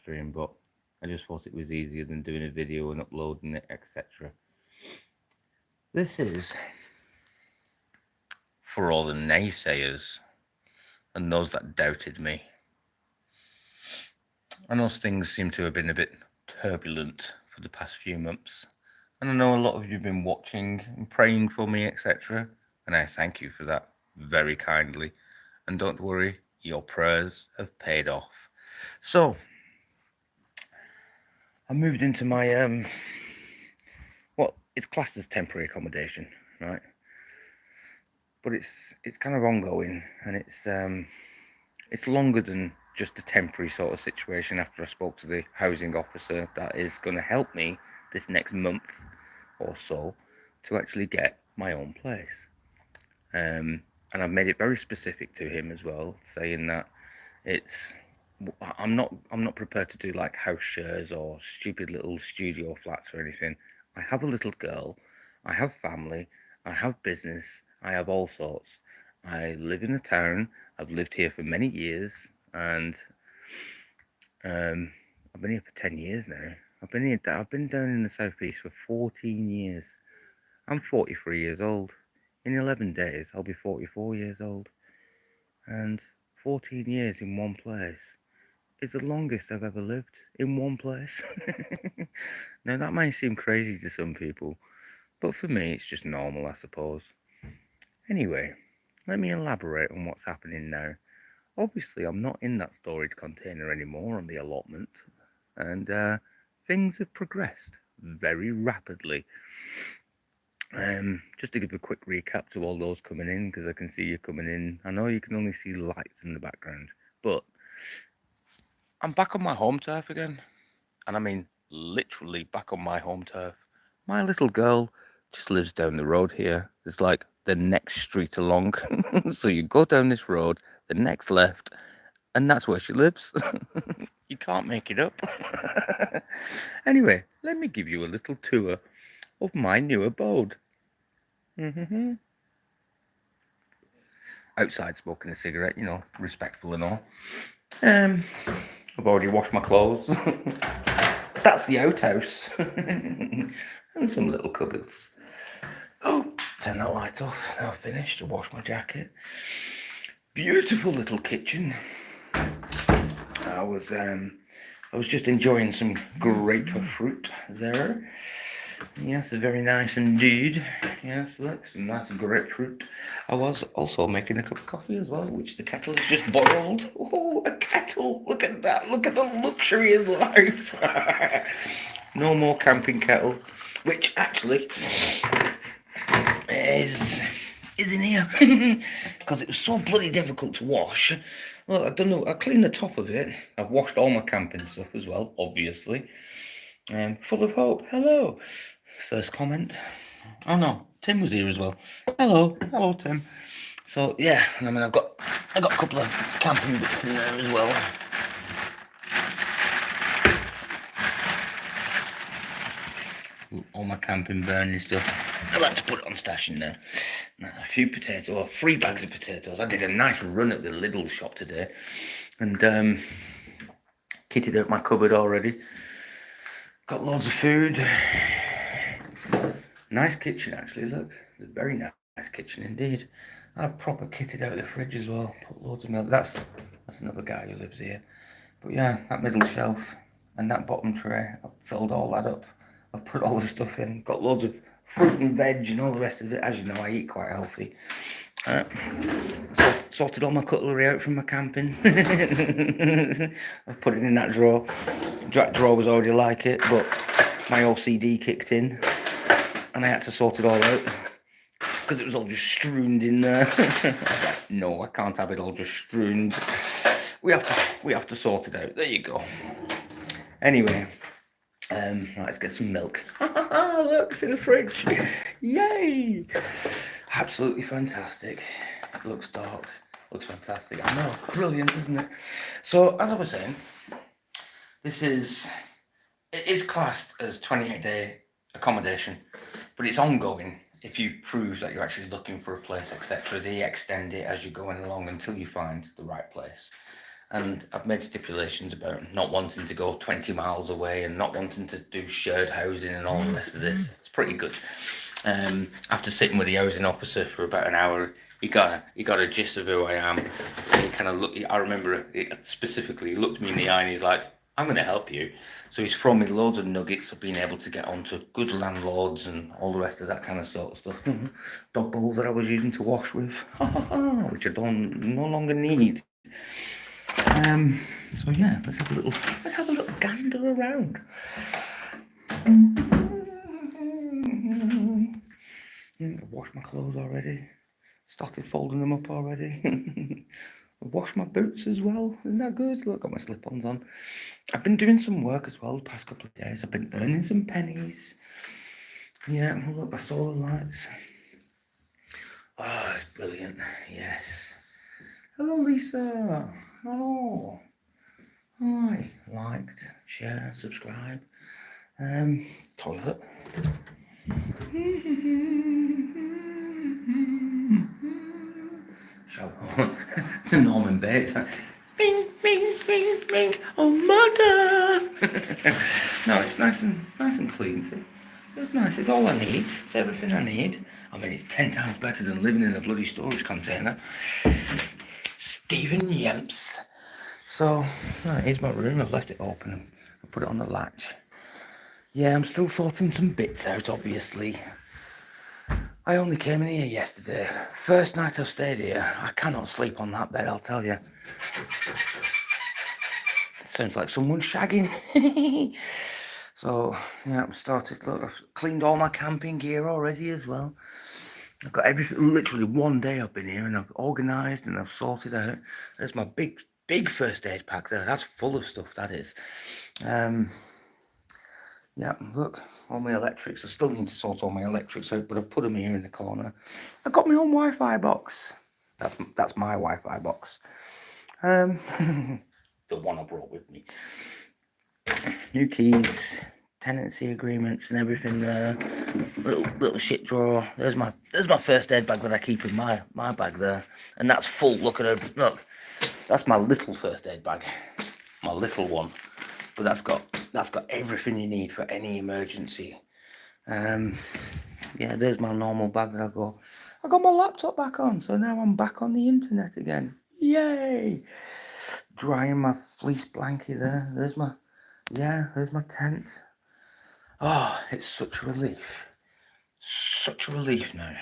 stream, but I just thought it was easier than doing a video and uploading it, etc. This is for all the naysayers and those that doubted me. I know things seem to have been a bit turbulent for the past few months, and I know a lot of you have been watching and praying for me, etc. And I thank you for that very kindly. And don't worry, your prayers have paid off. So, I moved into my well, it's classed as temporary accommodation, right? But it's kind of ongoing, and it's longer than just a temporary sort of situation. After I spoke to the housing officer that is going to help me this next month or so to actually get my own place, and I've made it very specific to him as well, saying that it's I'm not prepared to do like house shares or stupid little studio flats or anything. I have a little girl, I have family, I have business, I have all sorts. I live in the town. I've lived here for many years, and I've been here for 10 years now. I've been down in the southeast for 14 years. I'm 43 years old. In 11 days, I'll be 44 years old, and 14 years in one place is the longest I've ever lived in one place. Now, that might seem crazy to some people, but for me, it's just normal, I suppose. Anyway, let me elaborate on what's happening now. Obviously, I'm not in that storage container anymore on the allotment, and things have progressed very rapidly. Just to give a quick recap to all those coming in, because I can see you coming in. I know you can only see lights in the background, but I'm back on my home turf again. And I mean literally back on my home turf. My little girl just lives down the road here. It's like the next street along. So you go down this road, the next left, and that's where she lives. You can't make it up. Anyway, let me give you a little tour of my new abode. Outside smoking a cigarette, respectful and all. I've already washed my clothes. That's the outhouse. And some little cupboards. Oh, turn that light off. Now I've finished to wash my jacket. Beautiful little kitchen. I was just enjoying some grapefruit there. Yes, very nice indeed. Yes, look, some nice grapefruit. I was also making a cup of coffee as well, which the kettle has just boiled. Oh, a kettle! Look at that! Look at the luxury of life! No more camping kettle, which actually is in here because it was so bloody difficult to wash. Well, I don't know. I cleaned the top of it. I've washed all my camping stuff as well, obviously. Full of hope. Hello. First comment. Oh no, Tim was here as well. Hello, Tim. So yeah, I mean, I got a couple of camping bits in there as well. All my camping burning stuff. I like to put it on stash in there. A few potatoes, or 3 bags of potatoes. I did a nice run at the Lidl shop today, and kitted out my cupboard already. Got loads of food. Nice kitchen, actually. Look, it's a very nice kitchen indeed. I've proper kitted out the fridge as well. Put loads of milk. That's another guy who lives here. But yeah, that middle shelf and that bottom tray, I've filled all that up. I've put all the stuff in. Got loads of fruit and veg and all the rest of it. As you know, I eat quite healthy. Sorted all my cutlery out from my camping. I've put it in that drawer. That drawer was already like it, but my OCD kicked in, and I had to sort it all out because it was all just strewn in there. I was like, no, I can't have it all just strewn. We have to sort it out. There you go. Anyway, right, let's get some milk. Look, it's in the fridge. Yay! Absolutely fantastic. It looks dark. Looks fantastic. I know, brilliant, isn't it? So, as I was saying, it is classed as 28-day accommodation, but it's ongoing. If you prove that you're actually looking for a place, etc., they extend it as you're going along until you find the right place. And I've made stipulations about not wanting to go 20 miles away and not wanting to do shared housing and all the rest of this. It's pretty good. After sitting with the housing officer for about an hour, he got a gist of who I am. And he kind of looked. I remember it specifically. He looked me in the eye and he's like, "I'm going to help you." So he's thrown me loads of nuggets of being able to get onto good landlords and all the rest of that kind of sort of stuff. Dog balls that I was using to wash with, which I don't no longer need. So yeah, let's have a little gander around. I've washed my clothes already. Started folding them up already. I've washed my boots as well. Isn't that good? Look, got my slip-ons on. I've been doing some work as well the past couple of days. I've been earning some pennies. Yeah, look, my solar lights. Oh, it's brilliant. Yes. Hello, Lisa. Hello. Hi. Liked, share, subscribe. Toilet. Show. The Norman Bates. Bing, bing, bing, bing. Oh, mother. No, it's nice and clean. See? It's nice. It's all I need. It's everything I need. I mean, it's 10 times better than living in a bloody storage container. Stephen Yemps. So, here's my room. I've left it open. I put it on the latch. Yeah, I'm still sorting some bits out, obviously. I only came in here yesterday. First night I've stayed here. I cannot sleep on that bed, I'll tell you. Sounds like someone shagging. So, yeah, I've started. Look, I've cleaned all my camping gear already as well. I've got everything. Literally one day I've been here and I've organised and I've sorted out. There's my big first aid pack there. That's full of stuff, that is. Yeah, look, all my electrics. I still need to sort all my electrics out, but I've put them here in the corner. I got my own Wi-Fi box. That's my Wi-Fi box. The one I brought with me. New keys, tenancy agreements, and everything there. Little shit drawer. There's my first aid bag that I keep in my bag there, and that's full. Look at it. Look, that's my little first aid bag, my little one. But that's got everything you need for any emergency. Yeah, there's my normal bag that I got my laptop back on, so now I'm back on the internet again. Yay! Drying my fleece blanket there. There's my tent. Oh, it's such a relief. Such a relief now.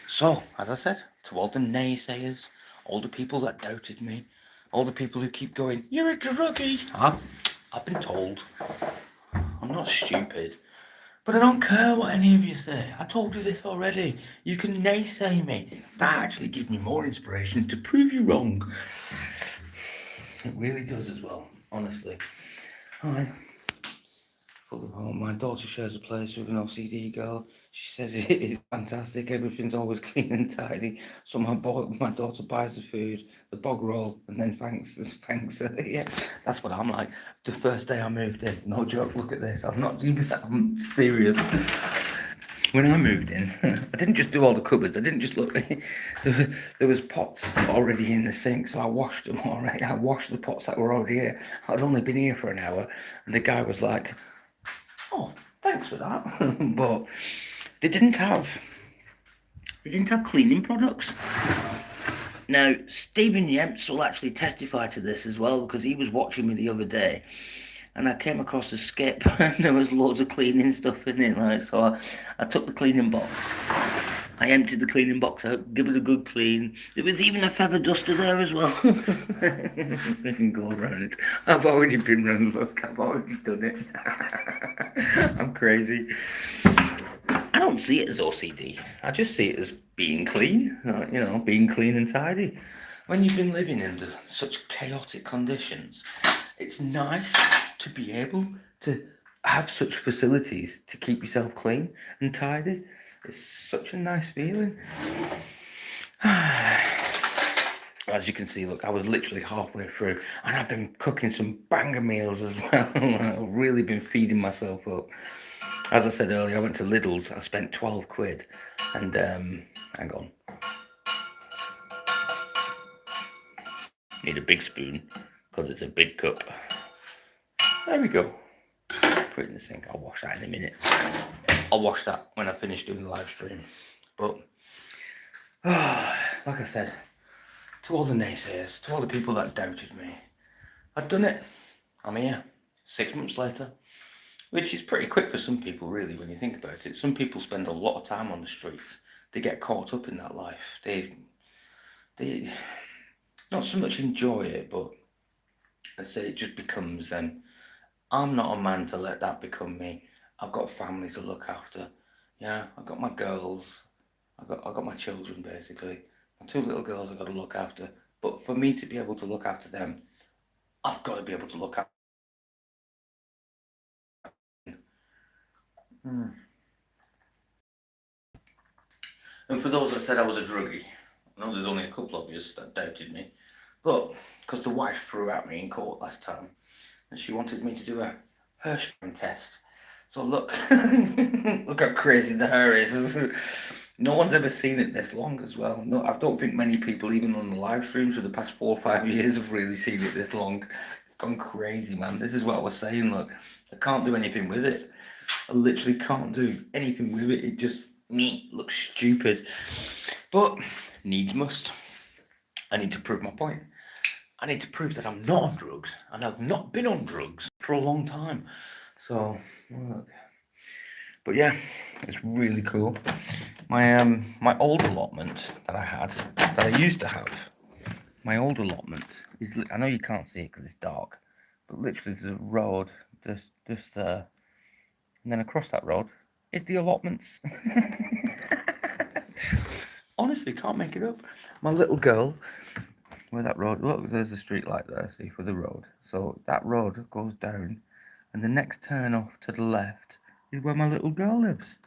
So, as I said, to all the naysayers, all the people that doubted me, all the people who keep going, "You're a druggie." I've been told. I'm not stupid. But I don't care what any of you say. I told you this already. You can naysay me. That actually gives me more inspiration to prove you wrong. It really does as well, honestly. Hi. My daughter shares a place with an OCD girl. She says it is fantastic. Everything's always clean and tidy. So my daughter buys the food, the bog roll, and then thanks her. Yeah, that's what I'm like. The first day I moved in, no joke. Look at this. I'm not doing that. I'm serious. When I moved in, I didn't just do all the cupboards. I didn't just look. There was pots already in the sink, so I washed them already. I washed the pots that were already here. I'd only been here for an hour, and the guy was like, "Oh, thanks for that." But they didn't have cleaning products. Now, Stephen Yemps will actually testify to this as well, because he was watching me the other day and I came across a skip and there was loads of cleaning stuff in it. Like, so I took the cleaning box. I emptied the cleaning box out, give it a good clean. There was even a feather duster there as well. I can go around it. I've already been round, look, I've already done it. I'm crazy. I don't see it as OCD. I just see it as being clean, being clean and tidy. When you've been living in such chaotic conditions, it's nice to be able to have such facilities to keep yourself clean and tidy. It's such a nice feeling. As you can see, look, I was literally halfway through and I've been cooking some banger meals as well. I've really been feeding myself up. As I said earlier, I went to Lidl's. I spent 12 quid and hang on. Need a big spoon because it's a big cup. There we go. Put it in the sink. I'll wash that in a minute. I'll wash that when I finish doing the live stream. But like I said, to all the naysayers, to all the people that doubted me, I'd done it. I'm here 6 months later, which is pretty quick for some people, really, when you think about it. Some people spend a lot of time on the streets. They get caught up in that life. They not so much enjoy it, but I'd say it just becomes them. I'm not a man to let that become me. I've got a family to look after. Yeah, I've got my girls. I've got my children, basically. My 2 little girls I've got to look after. But for me to be able to look after them, I've got to be able to look after them. And for those that said I was a druggie, I know there's only a couple of you that doubted me. But because the wife threw at me in court last time, and she wanted me to do a Hirschsprung test. So look, look how crazy the hair is. No one's ever seen it this long as well. No, I don't think many people, even on the live streams for the past 4 or 5 years, have really seen it this long. It's gone crazy, man. This is what I was saying. Look, I can't do anything with it. I literally can't do anything with it. It just looks stupid. But needs must. I need to prove my point. I need to prove that I'm not on drugs, and I've not been on drugs for a long time. So, look. But yeah, it's really cool. My old allotment that I had, that I used to have, my old allotment is. I know you can't see it because it's dark, but literally there's a road just there, and then across that road is the allotments. Honestly, can't make it up. My little girl. Where that road, look, there's a street light there, see, for the road. So that road goes down, and the next turn off to the left is where my little girl lives.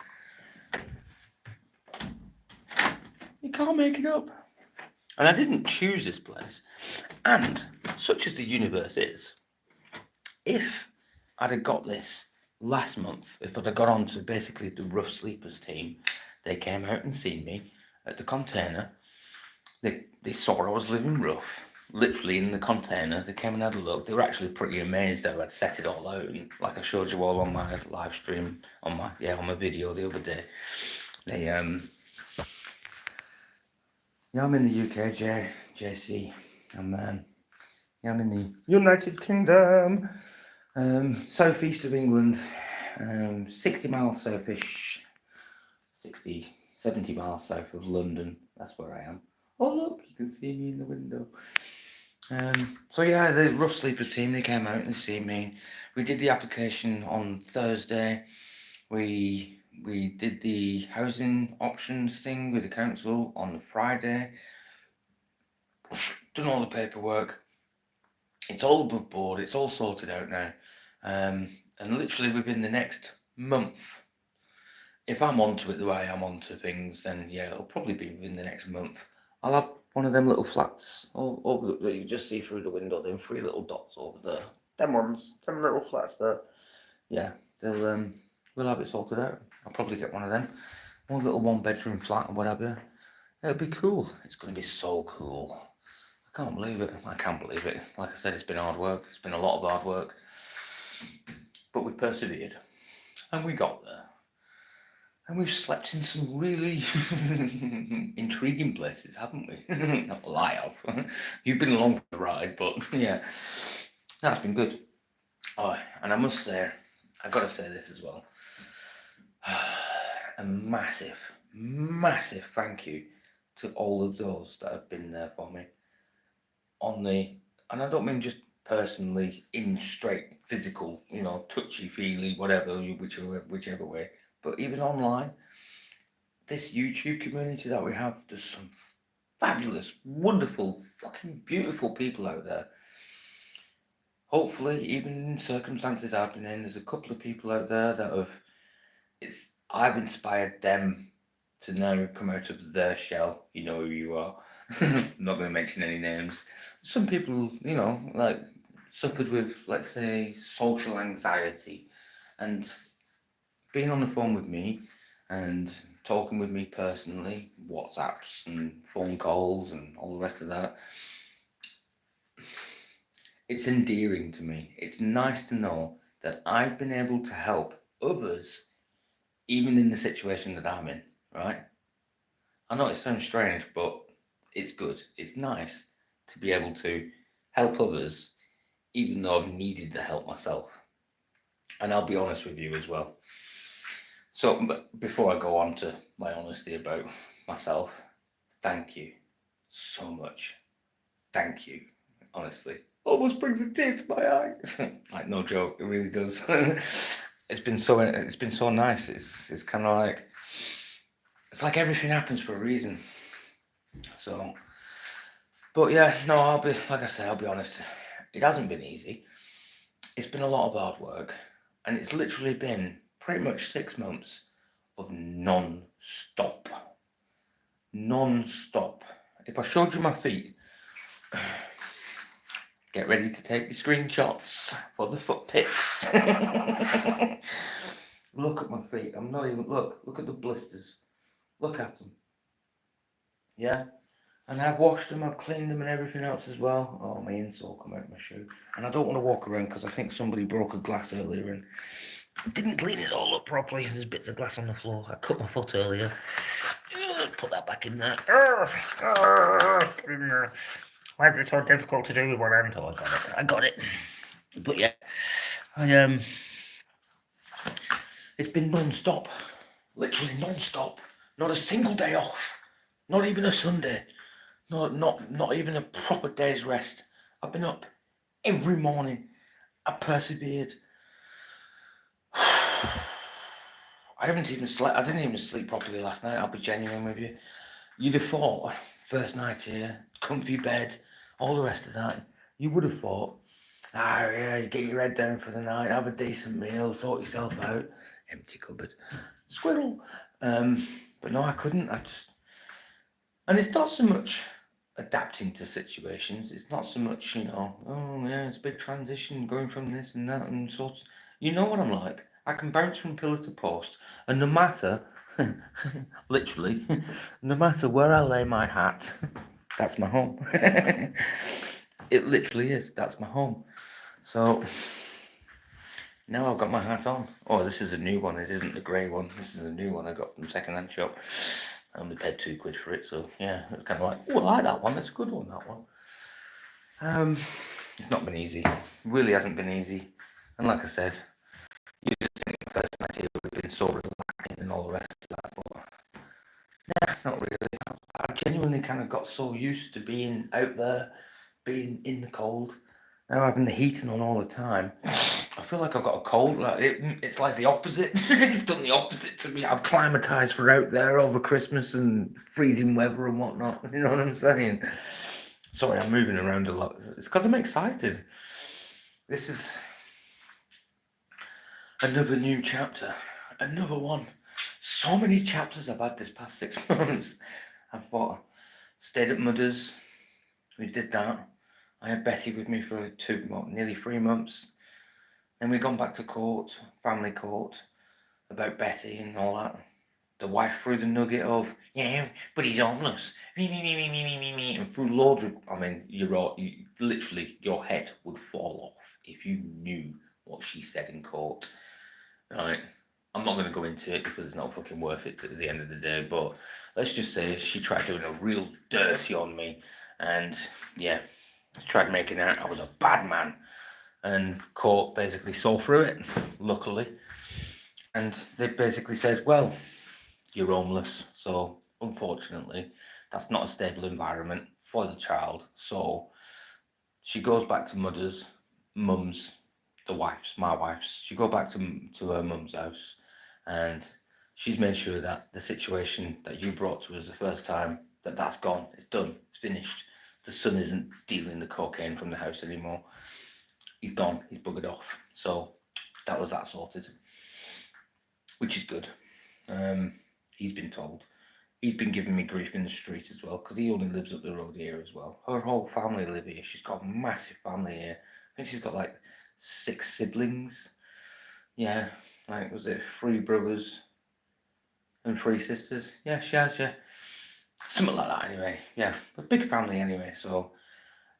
You can't make it up. And I didn't choose this place. And such as the universe is, if I'd have got this last month, if I'd have got on to basically the Rough Sleepers team, they came out and seen me at the container. They saw I was living rough, literally in the container. They came and had a look. They were actually pretty amazed that I'd set it all out, and like I showed you all on my live stream, on my video the other day. They yeah, I'm in the UK, JC. I'm in the United Kingdom, southeast of England, 60 miles southish, 60, 70 miles south of London. That's where I am. Oh look, you can see me in the window. So yeah, the Rough Sleepers team, they came out and seen me. We did the application on Thursday. We did the housing options thing with the council on the Friday. Done all the paperwork. It's all above board. It's all sorted out now. And literally within the next month, if I'm onto it the way I'm onto things, then yeah, it'll probably be within the next month. I'll have one of them little flats over that you just see through the window, them 3 little dots over there. Them ones, them little flats there. Yeah, they'll we'll have it sorted out. I'll probably get one of them. One little 1-bedroom flat or whatever. It'll be cool. It's gonna be so cool. I can't believe it. I can't believe it. Like I said, it's been hard work. It's been a lot of hard work. But we persevered. And we got there. And we've slept in some really intriguing places, haven't we? Not a lie of. You've been along for the ride, but yeah, that's been good. Oh, and I must say, I've got to say this as well. A massive, massive thank you to all of those that have been there for me. And I don't mean just personally in straight physical, touchy feely, whatever, whichever way, but even online. This YouTube community that we have, there's some fabulous, wonderful, fucking beautiful people out there. Hopefully, even in circumstances I've been in, there's a couple of people out there that I've inspired them to now come out of their shell. You know who you are. I'm not going to mention any names. Some people, like suffered with, let's say, social anxiety, and being on the phone with me and talking with me personally, WhatsApps and phone calls and all the rest of that, It's endearing to me. It's nice to know that I've been able to help others, even in the situation that I'm in, right? I know it sounds strange, but it's good. It's nice to be able to help others, even though I've needed the help myself. And I'll be honest with you as well. So, before I go on to my honesty about myself, thank you so much. Thank you, honestly. Almost brings a tear to my eyes. Like, no joke, it really does. It's been so nice. It's kind of like, it's like everything happens for a reason. So, but yeah, no, I'll be, like I said, I'll be honest. It hasn't been easy. It's been a lot of hard work, and it's literally been pretty much 6 months of non-stop. Non-stop. If I showed you my feet, get ready to take your screenshots for the foot pics. Look at my feet. I'm not even, look at the blisters. Look at them. Yeah? And I've washed them, I've cleaned them and everything else as well. Oh, my insole come out of my shoe. And I don't want to walk around because I think somebody broke a glass earlier and didn't clean it all up properly. There's bits of glass on the floor. I cut my foot earlier. Put that back in there. Get in there. Why is it so difficult to do with one hand? Oh, I got it. But yeah, it's been non-stop. Literally non-stop. Not a single day off. Not even a Sunday. Not even a proper day's rest. I've been up every morning. I persevered. I didn't even sleep properly last night. I'll be genuine with you. You'd have thought, first night here, comfy bed, all the rest of that. You would have thought, yeah, you get your head down for the night, have a decent meal, sort yourself out. Empty cupboard. Squirrel. But no, I couldn't. And it's not so much adapting to situations. It's not so much, oh yeah, it's a big transition going from this and that and sort of, you know what I'm like. I can bounce from pillar to post, and no matter, literally, no matter where I lay my hat, that's my home. It literally is. That's my home. So now I've got my hat on. Oh, this is a new one. It isn't the grey one. This is a new one I got from second-hand shop. I only paid £2 for it, so yeah, it's kind of like, oh, I like that one. That's a good one, that one. It's not been easy. It really hasn't been easy. And like I said, you just think the first night here would have been so relaxing and all the rest of that, but nah, not really. I genuinely kind of got so used to being out there, being in the cold. Now having the heating on all the time, I feel like I've got a cold. It's like the opposite. It's done the opposite to me. I've climatized for out there over Christmas and freezing weather and whatnot. You know what I'm saying? Sorry, I'm moving around a lot. It's because I'm excited. This is another new chapter. Another one. So many chapters I've had this past 6 months. Stayed at Mudder's. We did that. I had Betty with me for nearly 3 months. Then we gone back to court, family court, about Betty and all that. The wife threw the nugget of, yeah, but he's homeless. And threw loads of, literally, your head would fall off if you knew what she said in court. Right? I'm not going to go into it because it's not fucking worth it at the end of the day, but let's just say she tried doing a real dirty on me, and yeah, tried making out I was a bad man, and court basically saw through it, luckily, and they basically said, well, you're homeless, so unfortunately that's not a stable environment for the child, so she goes back to mum's, my wife's. She go back to her mum's house, and she's made sure that the situation that you brought to us the first time, that's gone, it's done, it's finished. The son isn't dealing the cocaine from the house anymore. He's gone, he's buggered off. So that was that sorted, which is good. He's been told. He's been giving me grief in the street as well, because he only lives up the road here as well. Her whole family live here. She's got a massive family here. I think she's got like 6 siblings. Yeah, like, was it 3 brothers and 3 sisters? Yeah, she has, yeah. Something like that anyway. Yeah, a big family anyway, so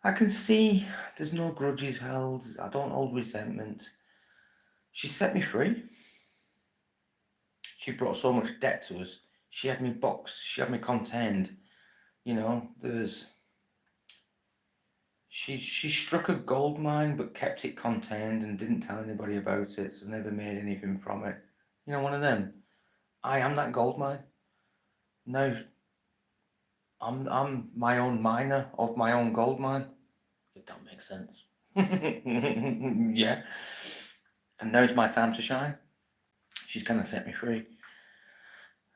I can see there's no grudges held. I don't hold resentment. She set me free. She brought so much debt to us. She had me boxed. She had me contained. You know, she struck a gold mine but kept it contained and didn't tell anybody about it, so never made anything from it. You know, one of them. I am that gold mine. Now I'm my own miner of my own gold mine. If that makes sense. Yeah. And now it's my time to shine. She's kind of set me free.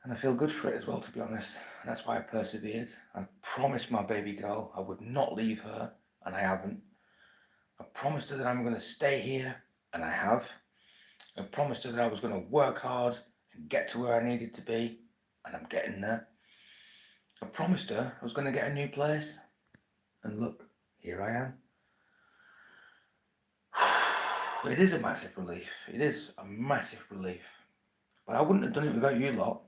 And I feel good for it as well, to be honest. And that's why I persevered. I promised my baby girl I would not leave her, and I haven't. I promised her that I'm going to stay here, and I have. I promised her that I was going to work hard and get to where I needed to be, and I'm getting there. I promised her I was going to get a new place, and look, here I am. It is a massive relief. It is a massive relief. But I wouldn't have done it without you lot.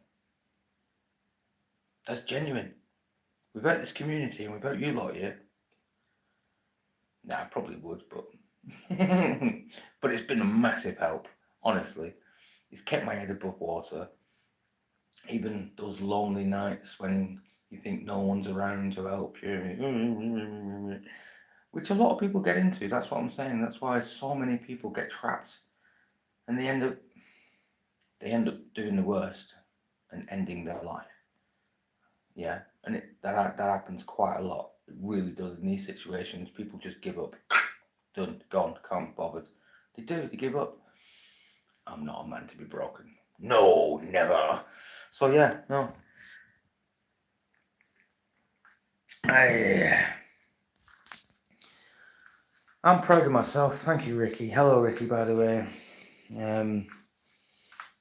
That's genuine. Without this community and without you lot here. Nah, I probably would, but but it's been a massive help, honestly. It's kept my head above water. Even those lonely nights when you think no one's around to help you. Which a lot of people get into, that's what I'm saying. That's why so many people get trapped and they end up doing the worst and ending their life. Yeah, and that happens quite a lot. It really does in these situations. People just give up. Done, gone, can't be bothered. They do, they give up. I'm not a man to be broken. No, never. So yeah, no. I'm proud of myself. Thank you, Ricky. Hello, Ricky, by the way.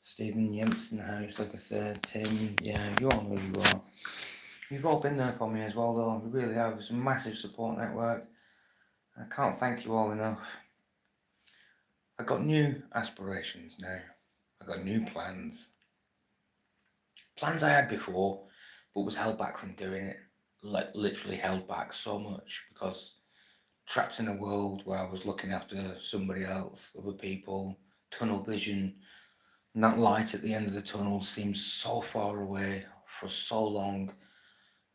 Stephen Yimps in the house, like I said. Tim, yeah, you all know who you are. You've all been there for me as well, though. You really have. It's a massive support network. I can't thank you all enough. I've got new aspirations now. I've got new plans. Plans I had before, but was held back from doing it. Like, literally held back so much because trapped in a world where I was looking after somebody else, other people, tunnel vision, and that light at the end of the tunnel seems so far away for so long.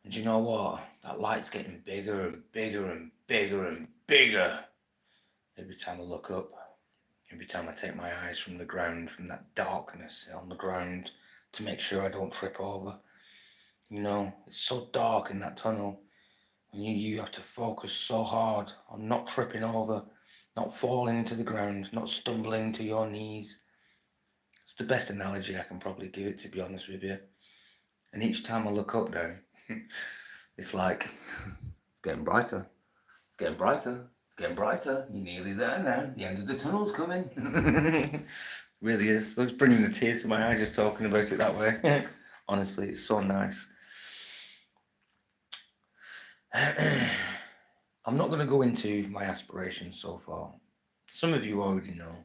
And you know what? That light's getting bigger and bigger and bigger and bigger every time I look up. Every time I take my eyes from the ground, from that darkness on the ground, to make sure I don't trip over. You know, it's so dark in that tunnel. And you have to focus so hard on not tripping over, not falling into the ground, not stumbling to your knees. It's the best analogy I can probably give it, to be honest with you. And each time I look up now, it's like, it's getting brighter. It's getting brighter. It's getting brighter. You're nearly there now. The end of the tunnel's coming. Really is. So it's bringing the tears to my eyes just talking about it that way. Honestly, it's so nice. I'm not going to go into my aspirations so far. Some of you already know.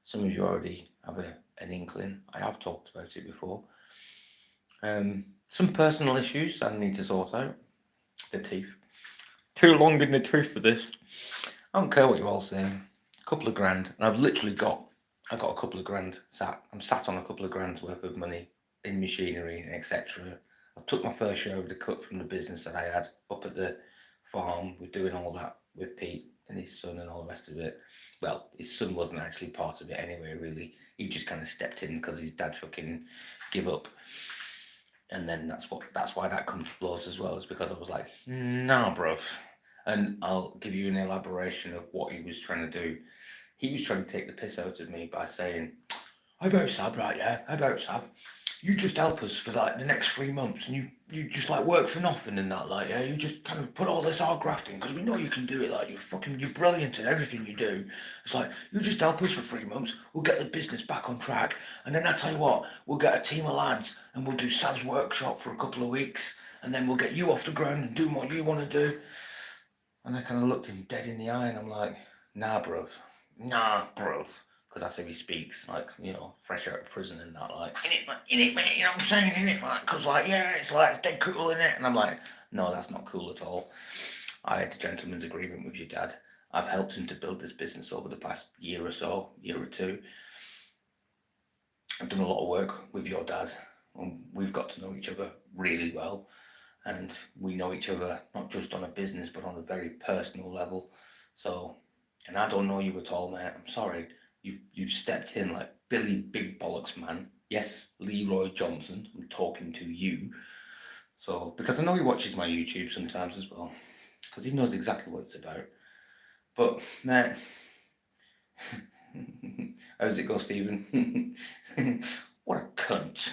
Some of you already have an inkling. I have talked about it before. Some personal issues I need to sort out. The teeth. Too long in the tooth for this. I don't care what you all say. A couple of grand. And I've literally got a couple of grand sat. I'm sat on a couple of grand's worth of money in machinery, etc. I took my first share of the cut from the business that I had up at the farm. We're doing all that with Pete and his son and all the rest of it. Well, his son wasn't actually part of it anyway, really. He just kind of stepped in because his dad fucking gave up. And then that's why that comes to blows as well, is because I was like, nah, bruv. And I'll give you an elaboration of what he was trying to do. He was trying to take the piss out of me by saying, how about Sab, right, yeah? How about Sab? You just help us for like the next 3 months and you just like work for nothing and that, like, yeah? You just kind of put all this hard graft in because we know you can do it, like, you're brilliant at everything you do. It's like, you just help us for 3 months, we'll get the business back on track, and then I tell you what, we'll get a team of lads and we'll do Sab's workshop for a couple of weeks, and then we'll get you off the ground and do what you want to do. And I kind of looked him dead in the eye and I'm like, nah, bruv. Because that's how he speaks, like, you know, fresh out of prison and that, like, in it, mate, you know what I'm saying, in it, mate? Because, like, yeah, it's like, it's dead cool, in it. And I'm like, no, that's not cool at all. I had a gentleman's agreement with your dad. I've helped him to build this business over the past year or so, year or two. I've done a lot of work with your dad, and we've got to know each other really well. And we know each other not just on a business, but on a very personal level. So, and I don't know you at all, mate. I'm sorry. You've stepped in like Billy Big Bollocks Man. Yes, Leroy Johnson. I'm talking to you. So, because I know he watches my YouTube sometimes as well, because he knows exactly what it's about. But, mate, how does it go, Stephen? What a cunt.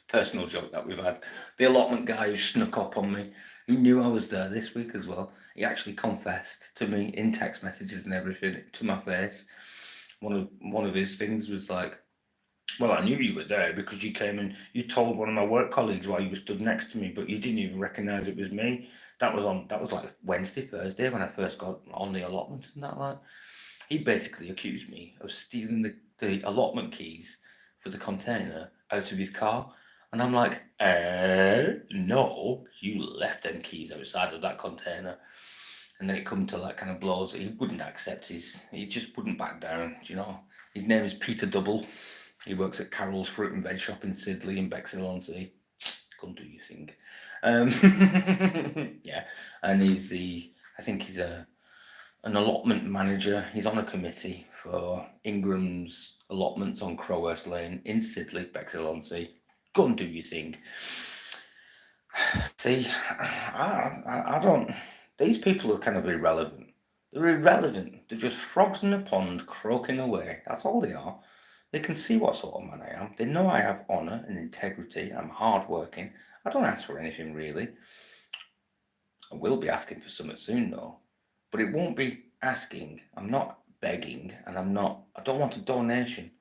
Personal joke that we've had. The allotment guy who snuck up on me, who knew I was there this week as well, he actually confessed to me in text messages and everything to my face. One of his things was like, well, I knew you were there because you came and you told one of my work colleagues while you were stood next to me, but you didn't even recognise it was me. That was like Wednesday, Thursday when I first got on the allotment and that. Like, he basically accused me of stealing the allotment keys for the container out of his car. And I'm like, no, you left them keys outside of that container. And then it come to like kind of blows. He wouldn't accept he just wouldn't back down, you know. His name is Peter Double. He works at Carol's Fruit and Veg Shop in Sidley in Bexhill-on-Sea. Come do you think? Yeah, and I think he's an allotment manager. He's on a committee for Ingram's allotments on Crowhurst Lane in Sidley, Bexhill-on-Sea. Go and do your thing. See, I don't. These people are kind of irrelevant. They're irrelevant. They're just frogs in a pond croaking away. That's all they are. They can see what sort of man I am. They know I have honour and integrity. I'm hardworking. I don't ask for anything really. I will be asking for something soon though. But it won't be asking. I'm not begging, and I don't want a donation.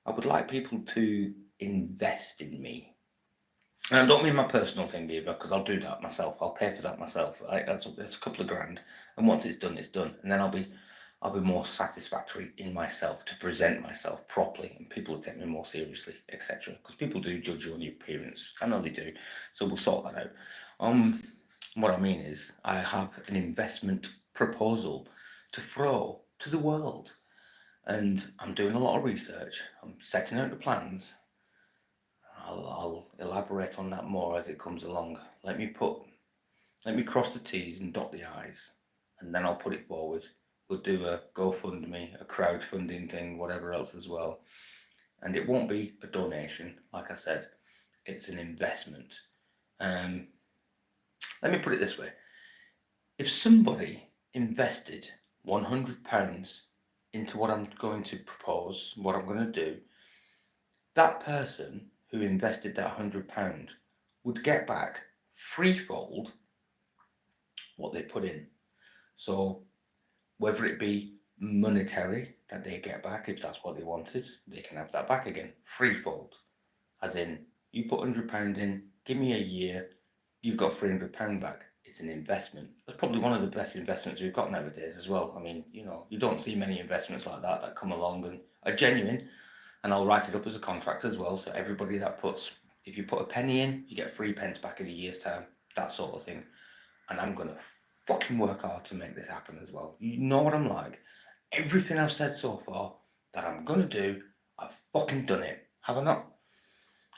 I would like people to invest in me. And I don't mean my personal thing either, because I'll do that myself. I'll pay for that myself. Right? That's a couple of grand, and once it's done, and then I'll be more satisfactory in myself to present myself properly, and people will take me more seriously, etc. Because people do judge you on your appearance. I know they do, so we'll sort that out. What I mean is, I have an investment proposal to throw to the world, and I'm doing a lot of research. I'm setting out the plans. I'll elaborate on that more as it comes along. Let me cross the T's and dot the I's, and then I'll put it forward. We'll do a GoFundMe, a crowdfunding thing, whatever else as well. And it won't be a donation, like I said. It's an investment. Let me put it this way. If somebody invested £100 into what I'm going to propose, what I'm going to do, that person who invested that £100 would get back threefold what they put in. So whether it be monetary that they get back, if that's what they wanted, they can have that back again, threefold. As in, you put £100 in, give me a year, you've got £300 back. It's an investment. It's probably one of the best investments we've got nowadays as well. I mean, you know, you don't see many investments like that come along and are genuine. And I'll write it up as a contract as well. So everybody that if you put a penny in, you get 3 pence back in a year's time, that sort of thing. And I'm going to fucking work hard to make this happen as well. You know what I'm like. Everything I've said so far that I'm going to do, I've fucking done it. Have I not?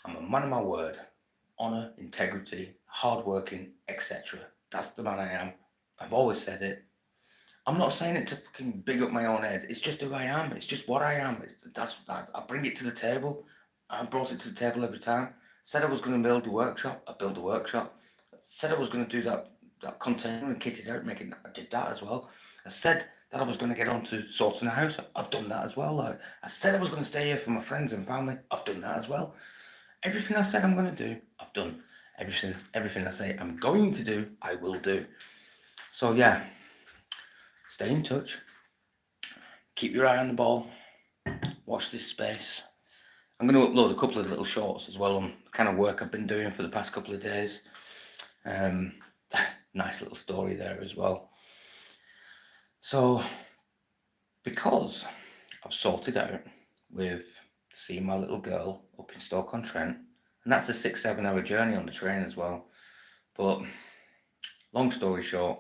I'm a man of my word. Honour, integrity, hardworking, etc. That's the man I am. I've always said it. I'm not saying it to fucking big up my own head. It's just who I am. It's just what I am. That's I bring it to the table. I brought it to the table every time. Said I was going to build a workshop. I built a workshop. Said I was going to do that container and kit it out, I did that as well. I said that I was going to get on to sorting a house. I've done that as well. Like, I said I was going to stay here for my friends and family. I've done that as well. Everything I said I'm going to do, I've done. Everything I say I'm going to do, I will do. So yeah, stay in touch. Keep your eye on the ball. Watch this space. I'm going to upload a couple of little shorts as well on the kind of work I've been doing for the past couple of days. Nice little story there as well. So, because I've sorted out with seeing my little girl up in Stoke-on-Trent, and that's a 6-7 hour journey on the train as well. But Long story short,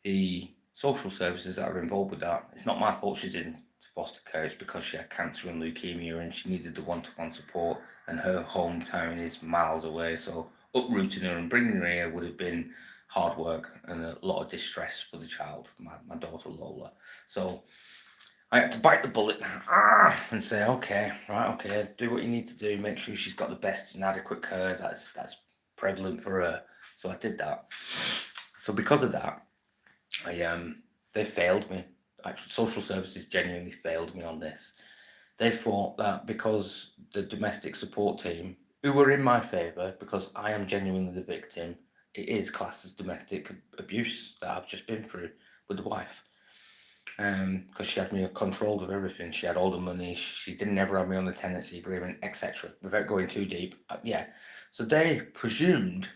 the social services that are involved with that, it's not my fault she's in foster care. It's because she had cancer and leukemia and she needed the one-to-one support, and her hometown is miles away, so uprooting her and bringing her here would have been hard work and a lot of distress for the child, my daughter Lola. So I had to bite the bullet and say, okay, right, okay, do what you need to do, make sure she's got the best and adequate care that's prevalent for her. So I did that. So because of that, they failed me. Actually, social services genuinely failed me on this. They thought that because the domestic support team, who were in my favour, because I am genuinely the victim, it is classed as domestic abuse that I've just been through with the wife. Because she had me controlled of everything. She had all the money. She didn't ever have me on the tenancy agreement, etc. Without going too deep, yeah. So they presumed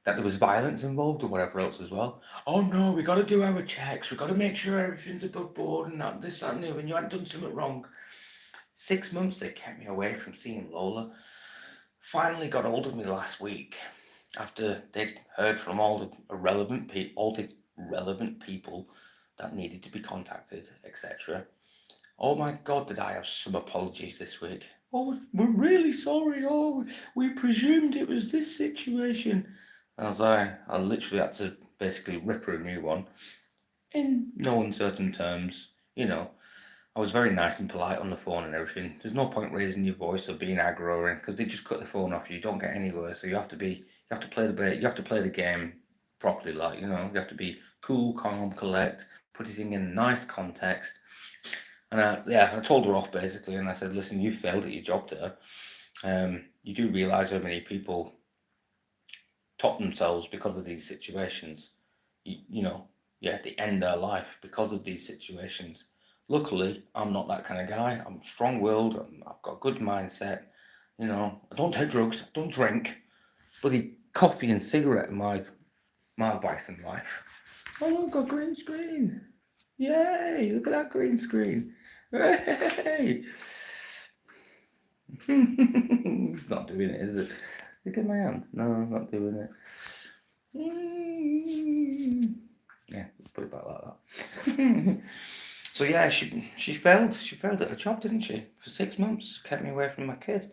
that there was violence involved or whatever else as well. Oh no, we got to do our checks. We got to make sure everything's above board and that this, that, and the other, and you hadn't done something wrong. 6 months they kept me away from seeing Lola. Finally got hold of me last week after they'd heard from all the relevant people that needed to be contacted, etc. Oh my God, did I have some apologies this week? Oh, we're really sorry. Oh, we presumed it was this situation. As I literally had to basically rip her a new one in no uncertain terms. You know, I was very nice and polite on the phone and everything. There's no point raising your voice or being aggro or because they just cut the phone off you. You don't get anywhere. So you have to play the game properly. Like, you know, you have to be cool, calm, collect, put everything in a nice context. And I told her off basically, and I said, listen, you failed at your job there. You do realise how many people top themselves because of these situations. They end their life because of these situations. Luckily, I'm not that kind of guy. I'm strong-willed. I've got a good mindset. You know, I don't take drugs. I don't drink. Bloody coffee and cigarette in my vice in life. Oh, look, got green screen. Yay, look at that green screen. Hey! It's not doing it, is it? Look at my hand. No, I'm not doing it. Yeah, put it back like that. So yeah, she failed. She failed at her job, didn't she? For 6 months, kept me away from my kid.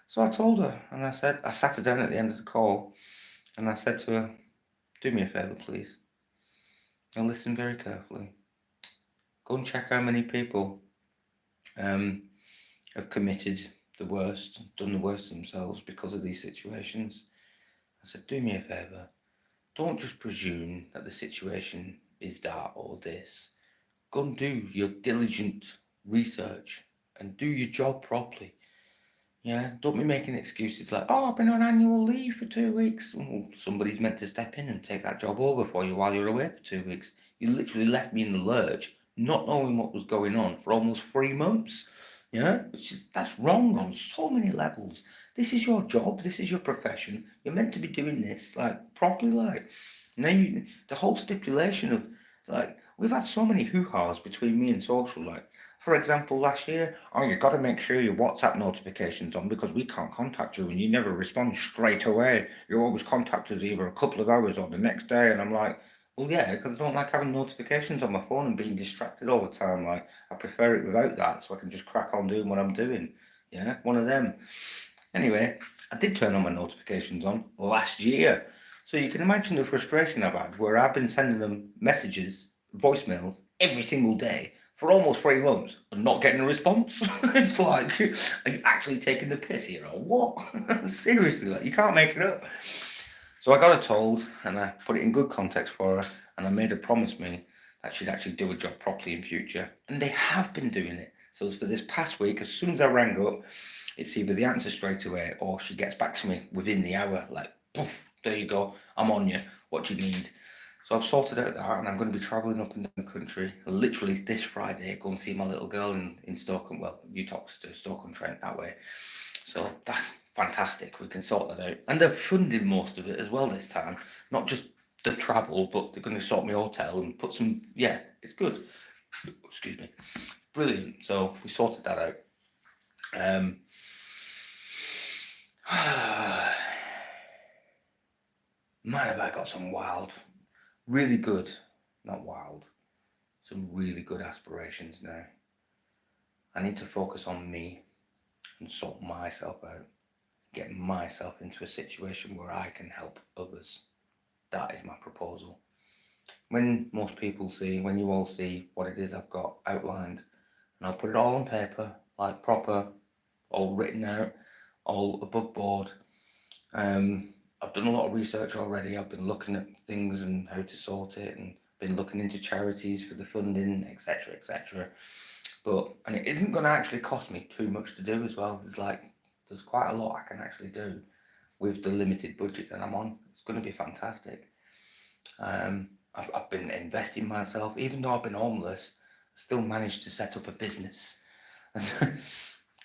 So I told her, and I sat her down at the end of the call, and I said to her, "Do me a favour, please, and listen very carefully. Go and check how many people have committed the worst, done the worst themselves because of these situations." I said, "Do me a favour. Don't just presume that the situation is that or this. Go and do your diligent research and do your job properly. Yeah, don't be making excuses like, oh, I've been on annual leave for 2 weeks. Well, somebody's meant to step in and take that job over for you while you're away for 2 weeks. You literally left me in the lurch, not knowing what was going on for almost 3 months. Yeah, that's wrong on so many levels. This is your job. This is your profession. You're meant to be doing this like properly. Like now, the whole stipulation of like we've had so many hoo-has between me and social. Like for example, last year, oh, you've got to make sure your WhatsApp notifications on because we can't contact you and you never respond straight away. You always contact us either a couple of hours or the next day. And I'm like, well, yeah, because I don't like having notifications on my phone and being distracted all the time. Like, I prefer it without that so I can just crack on doing what I'm doing. Yeah, one of them. Anyway, I did turn on my notifications on last year. So you can imagine the frustration I've had where I've been sending them messages, voicemails every single day for almost 3 months and not getting a response. It's like, are you actually taking the piss here or what? Seriously, like you can't make it up. So I got her told and I put it in good context for her and I made her promise me that she'd actually do a job properly in future. And they have been doing it. So for this past week, as soon as I rang up, it's either the answer straight away or she gets back to me within the hour, like, poof, there you go, I'm on you, what do you need? So I've sorted out that and I'm going to be travelling up and down the country, literally this Friday, go and see my little girl in Stoke, well, Newtox to Stoke-on-Trent that way. So that's fantastic, we can sort that out. And they're funding most of it as well this time, not just the travel, but they're going to sort my hotel and put some, yeah, it's good. Excuse me. Brilliant. So we sorted that out. Man, have I got some wild really good, not wild, some really good aspirations now. I need to focus on me and sort myself out, get myself into a situation where I can help others. That is my proposal. When most people see, when you all see what it is I've got outlined, and I'll put it all on paper, like proper, all written out, all above board. I've done a lot of research already. I've been looking at things and how to sort it, and been looking into charities for the funding, etc., etc. And it isn't going to actually cost me too much to do as well. There's quite a lot I can actually do with the limited budget that I'm on. It's going to be fantastic. I've been investing myself, even though I've been homeless. I still managed to set up a business.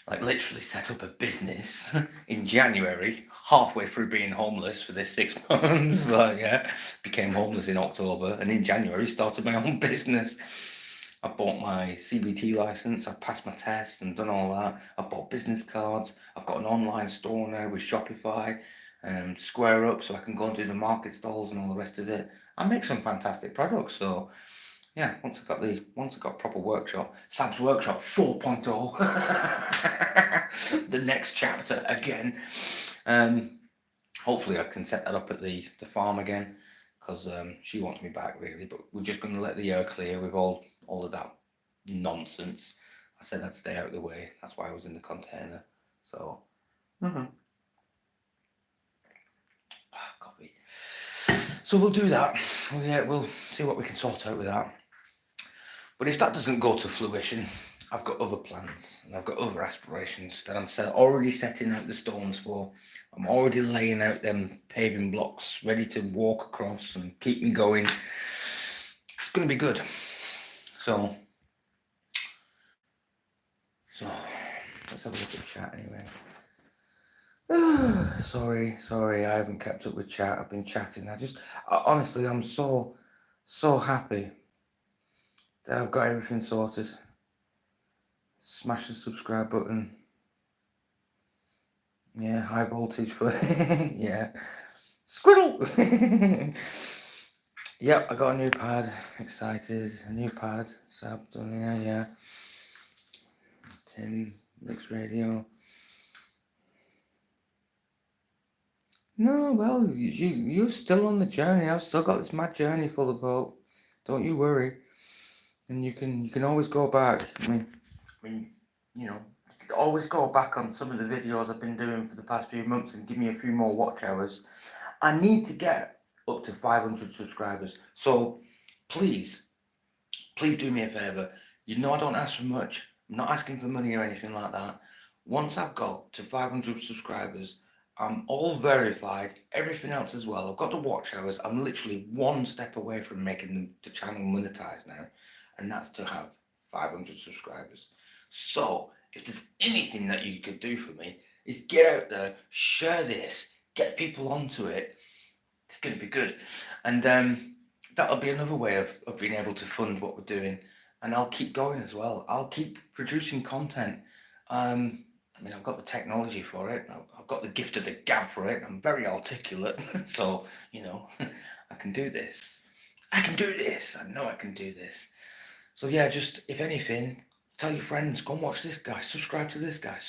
Like literally set up a business in January, halfway through being homeless for this 6 months. Became homeless in October, and in January started my own business. I bought my CBT license, I passed my test and done all that. I bought business cards, I've got an online store now with Shopify and Square Up, so I can go and do the market stalls and all the rest of it. I make some fantastic products, so yeah, once I got proper workshop, Sam's Workshop 4.0, the next chapter again. Hopefully I can set that up at the farm again, because she wants me back really, but we're just going to let the air clear with all of that nonsense. I said I'd stay out of the way. That's why I was in the container. So, coffee. So we'll do that. We'll see what we can sort out with that. But if that doesn't go to fruition, I've got other plans and I've got other aspirations that I'm already setting out the stones for. I'm already laying out them paving blocks ready to walk across and keep me going. It's going to be good. So let's have a look at chat anyway. Sorry, I haven't kept up with chat. I've been chatting. Honestly, I'm so happy that I've got everything sorted. Smash the subscribe button. Yeah, high voltage for yeah. Squirrel. Yep, I got a new pad. Excited. A new pad. So I've done yeah. Tim Mix Radio. No, well, you're still on the journey. I've still got this mad journey full of hope. Don't you worry. And you can always go back. I mean, you could always go back on some of the videos I've been doing for the past few months and give me a few more watch hours. I need to get up to 500 subscribers. So please do me a favour. I don't ask for much. I'm not asking for money or anything like that. Once I've got to 500 subscribers, I'm all verified, everything else as well. I've got the watch hours. I'm literally one step away from making the channel monetized now, and that's to have 500 subscribers. So if there's anything that you could do for me, is get out there, share this, get people onto it. It's going to be good. And that'll be another way of being able to fund what we're doing. And I'll keep going as well. I'll keep producing content. I've got the technology for it. I've got the gift of the gab for it. I'm very articulate. So, I can do this. I know I can do this. So yeah, just, if anything, tell your friends, go and watch this guy, subscribe to this guy,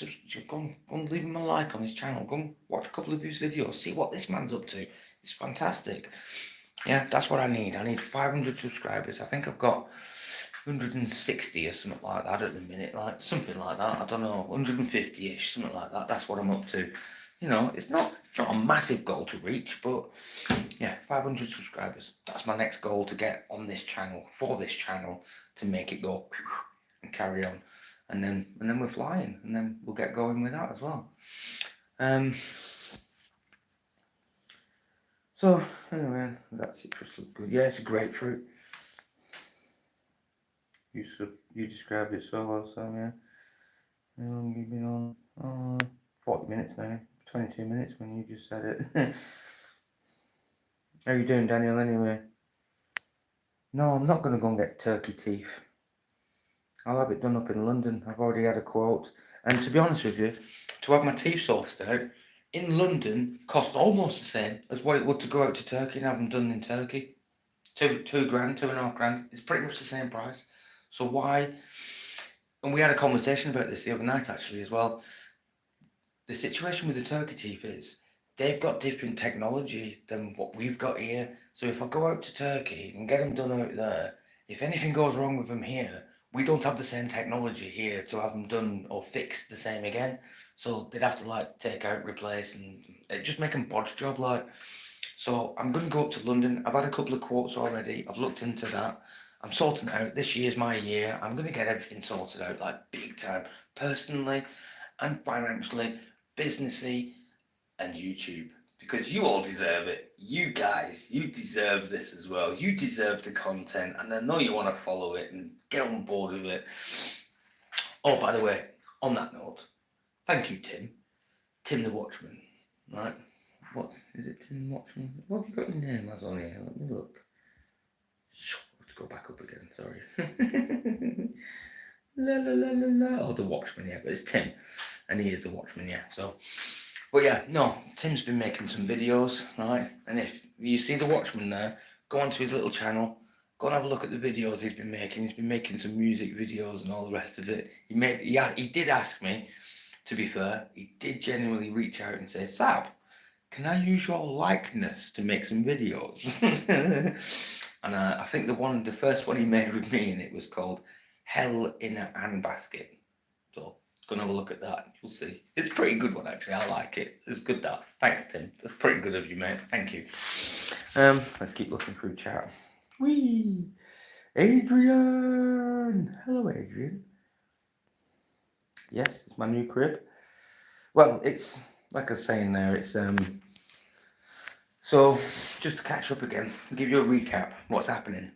go and leave him a like on his channel, go and watch a couple of his videos, see what this man's up to. It's fantastic. Yeah, that's what I need. I need 500 subscribers. I think I've got 160 or something like that at the minute, like something like that. I don't know, 150-ish, something like that. That's what I'm up to. It's not a massive goal to reach, but yeah, 500 subscribers. That's my next goal to get on this channel, for this channel, to make it go and carry on. And then we're flying, and then we'll get going with that as well. So anyway, that citrus looked good. Yeah, it's a grapefruit. You described it so well, so yeah. How long have you been on? 40 minutes now. 22 minutes when you just said it. How you doing, Daniel, anyway? No, I'm not going to go and get turkey teeth. I'll have it done up in London. I've already had a quote. And to be honest with you, to have my teeth sorted out in London costs almost the same as what it would to go out to Turkey and have them done in Turkey. 2 grand, 2.5 grand. It's pretty much the same price. So why? And we had a conversation about this the other night actually as well. The situation with the turkey teeth is they've got different technology than what we've got here. So if I go out to Turkey and get them done out there, if anything goes wrong with them here, we don't have the same technology here to have them done or fixed the same again. So they'd have to like take out, replace, and it just make them bodge job like. So I'm going to go up to London. I've had a couple of quotes already. I've looked into that. I'm sorting it out. This year's my year. I'm going to get everything sorted out like big time, personally and financially, businessy, and YouTube. Because you all deserve it. You guys, you deserve this as well. You deserve the content, and I know you want to follow it and get on board with it. Oh, by the way, on that note, thank you, Tim. Tim the Watchman, right? What is it, Tim Watchman? What have you got your name as on here? Let me look. Let's go back up again, sorry. La la la la la. Oh, the Watchman, yeah, but it's Tim, and he is the Watchman, yeah. So, but yeah, no, Tim's been making some videos, right? And if you see the Watchman there, go onto his little channel, go and have a look at the videos he's been making. He's been making some music videos and all the rest of it. He did ask me, to be fair, he did genuinely reach out and say, Sab, can I use your likeness to make some videos? And I think the first one he made with me, and it was called Hell in a Handbasket. So go and have a look at that. You'll see. It's a pretty good one, actually. I like it. It's good, that. Thanks, Tim. That's pretty good of you, mate. Thank you. Let's keep looking through chat. Whee! Adrian! Hello, Adrian. Yes, it's my new crib. Well, it's, like I was saying there, it's, so, just to catch up again, give you a recap, what's happening.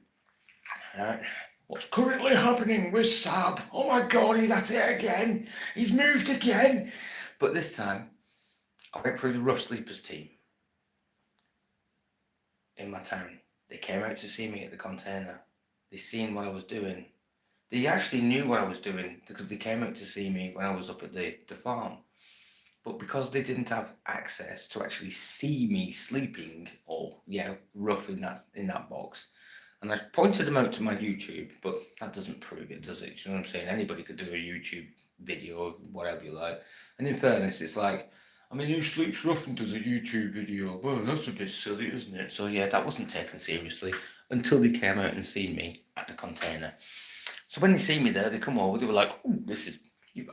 Alright. What's currently happening with Sab? Oh my god, he's at it again. He's moved again. But this time, I went through the Rough Sleepers team in my town. They came out to see me at the container. They seen what I was doing. They actually knew what I was doing because they came out to see me when I was up at the farm. But because they didn't have access to actually see me sleeping or, yeah, rough in that box, and I pointed them out to my YouTube, but that doesn't prove it, does it? You know what I'm saying? Anybody could do a YouTube video, whatever you like. And in fairness, it's like, I mean, who sleeps rough and does a YouTube video? Well, that's a bit silly, isn't it? So yeah, that wasn't taken seriously until they came out and seen me at the container. So when they see me there, they come over, they were like, oh, you've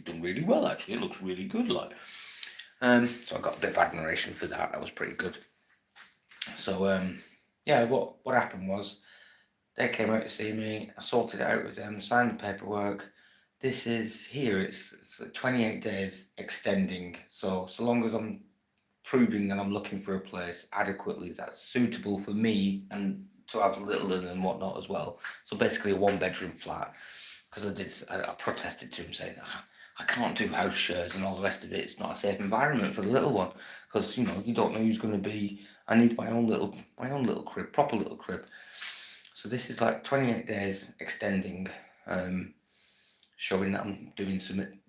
done really well, actually. It looks really good, like. So I got a bit of admiration for that. That was pretty good. So, yeah, what happened was they came out to see me. I sorted it out with them, signed the paperwork. This is here. It's 28 days extending. So long as I'm proving that I'm looking for a place adequately that's suitable for me and to have little and whatnot as well. So basically a 1-bedroom flat. Because I protested to him saying, I can't do house shares and all the rest of it. It's not a safe environment for the little one because you don't know who's going to be. I need my own little crib, proper little crib. So this is like 28 days extending, showing that I'm doing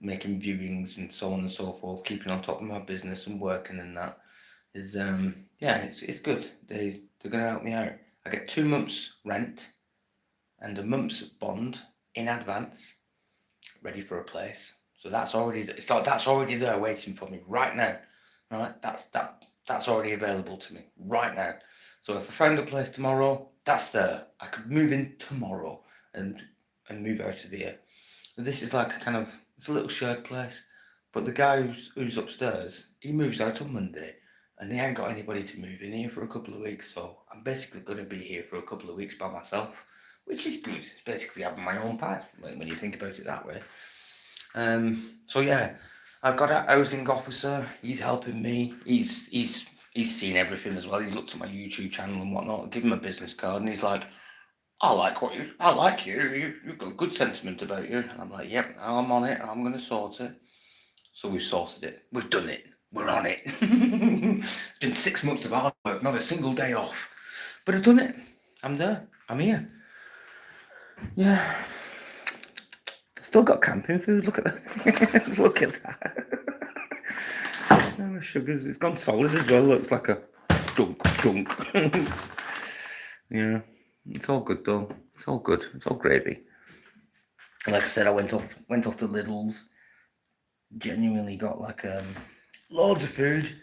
making viewings and so on and so forth, keeping on top of my business and working, and that is yeah, it's good. They're going to help me out. I get 2 months rent and a month's bond in advance, ready for a place. So that's already there waiting for me right now. Right, that's already available to me right now. So if I found a place tomorrow, that's there. I could move in tomorrow and move out of here. This is like it's a little shared place, but the guy who's upstairs, he moves out on Monday, and they ain't got anybody to move in here for a couple of weeks. So I'm basically going to be here for a couple of weeks by myself, which is good. It's basically having my own pad when you think about it that way. So yeah, I've got a housing officer. He's helping me. He's seen everything as well. He's looked at my YouTube channel and whatnot. I give him a business card, and he's like, I like you. You've got good sentiment about you. And I'm like, yep, I'm on it. I'm gonna sort it. So we've sorted it. We've done it. We're on it. It's been 6 months of hard work, not a single day off. But I've done it. I'm there. I'm here. Yeah. Still got camping food. Look at that. Look at that. Oh, sugars. It's gone solid as well. Looks like a dunk. Yeah, it's all good though. It's all good. It's all gravy. And like I said, I went up to Lidl's. Genuinely got like loads of food.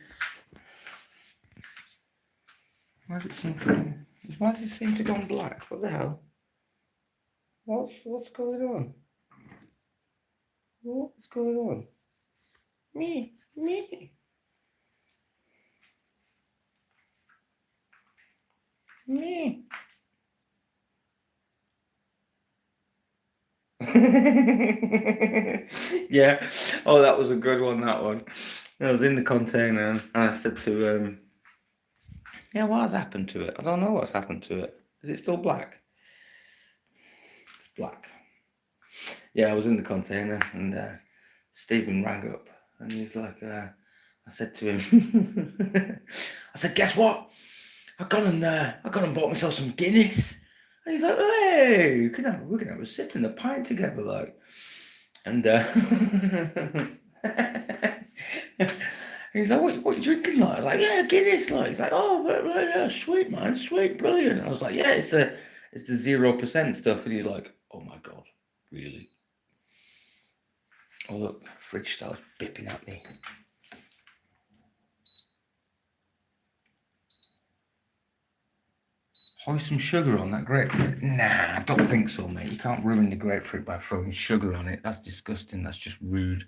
Why does it seem to? Why does it seem to go black? What the hell? What's going on? What's going on? Me. Yeah. Oh, that was a good one. That one. I was in the container and I said to yeah, what has happened to it? I don't know what's happened to it. Is it still black? It's black. Yeah, I was in the container and Stephen rang up and he's like, I said to him, I said, guess what? I gone and bought myself some Guinness. And he's like, hey, we can have a sit and a pint together, like. And he's like, what you drinking like? I was like, yeah, Guinness, like. He's like, oh, yeah, sweet man, sweet, brilliant. I was like, yeah, it's the 0% stuff. And he's like, oh my god, really? Oh look, fridge starts bipping at me. Hoist some sugar on that grapefruit? Nah, I don't think so, mate. You can't ruin the grapefruit by throwing sugar on it. That's disgusting. That's just rude.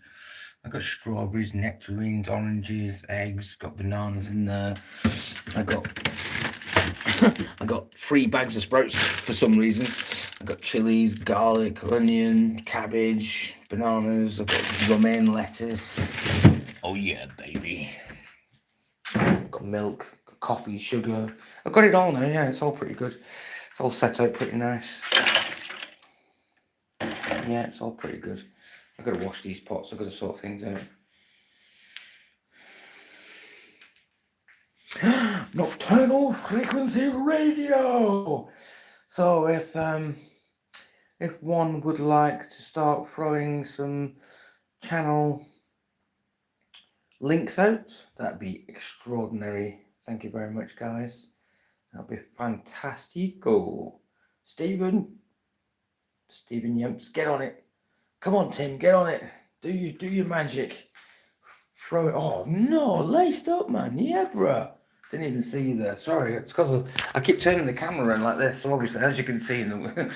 I got strawberries, nectarines, oranges, eggs. Got bananas in there. I got I got 3 bags of sprouts for some reason. I got chilies, garlic, onion, cabbage, bananas. I've got romaine lettuce. Oh yeah, baby. Got milk, got coffee, sugar. I've got it all now. Yeah, it's all pretty good. It's all set out pretty nice. Yeah, it's all pretty good. I've got to wash these pots. I've got to sort things out. Nocturnal frequency radio. So if one would like to start throwing some channel links out, that'd be extraordinary. Thank you very much, guys. That'll be fantastico. Stephen Yemps, get on it. Come on, Tim, get on it. Do your magic. Throw it. Oh no, laced up, man. Yeah, bro. Didn't even see you there. Sorry, it's because I keep turning the camera around like this. So obviously, as you can see in the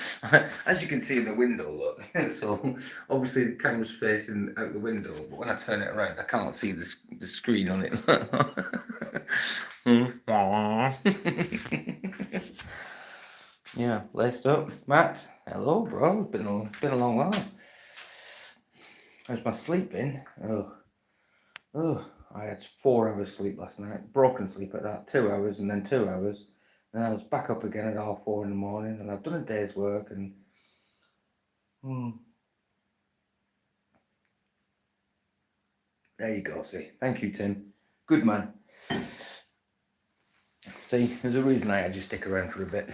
as you can see in the window, look. So obviously the camera's facing out the window, but when I turn it around, I can't see the screen on it. Yeah, laced up, Matt. Hello, bro. Been a long while. How's my sleeping? Oh, I had 4 hours sleep last night. Broken sleep at that. 2 hours and then 2 hours. And I was back up again at 4:30 in the morning. And I've done a day's work. And there you go. See, thank you, Tim. Good man. See, there's a reason I had you stick around for a bit.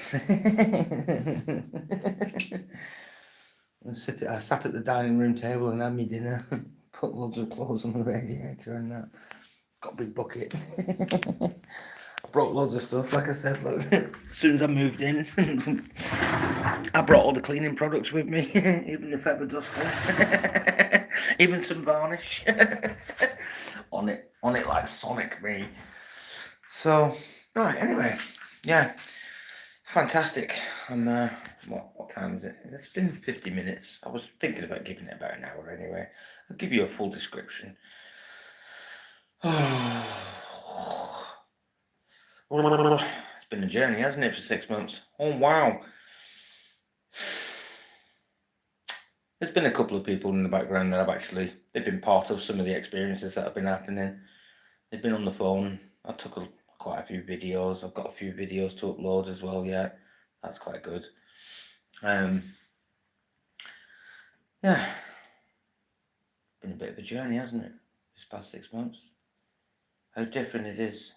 I sat at the dining room table and had me dinner. Put loads of clothes on the radiator and that. Got a big bucket. I brought loads of stuff, like I said. Look, as soon as I moved in, I brought all the cleaning products with me, even the feather duster, even some varnish on it like Sonic me. So, right, anyway, yeah, fantastic. I'm what time is it? It's been 50 minutes. I was thinking about giving it about an hour anyway. I'll give you a full description. It's been a journey, hasn't it, for 6 months? Oh, wow. There's been a couple of people in the background that they've been part of some of the experiences that have been happening. They've been on the phone. I took quite a few videos. I've got a few videos to upload as well yet. That's quite good. Yeah. Been a bit of a journey, hasn't it? This past 6 months. How different it is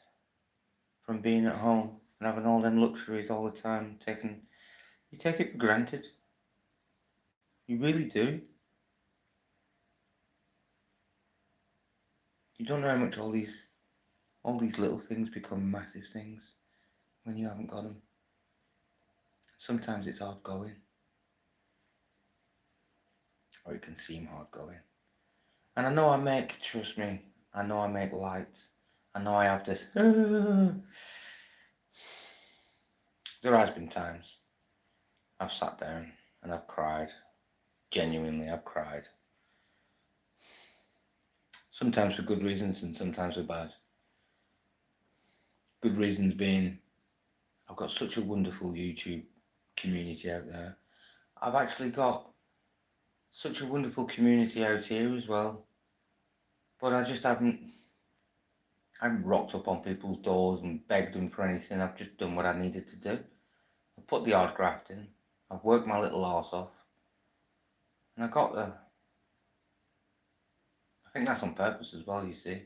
from being at home and having all them luxuries all the time. You take it for granted. You really do. You don't know how much all these little things become massive things when you haven't got them. Sometimes it's hard going. Or it can seem hard going. And I know trust me, I know I make light. I know I have this. There has been times I've sat down and I've cried. Genuinely, I've cried. Sometimes for good reasons and sometimes for bad. Good reasons being, I've got such a wonderful YouTube community out there. I've actually got such a wonderful community out here as well. But I just haven't rocked up on people's doors and begged them for anything. I've just done what I needed to do. I've put the hard graft in. I've worked my little arse off. And I got there. I think that's on purpose as well, you see.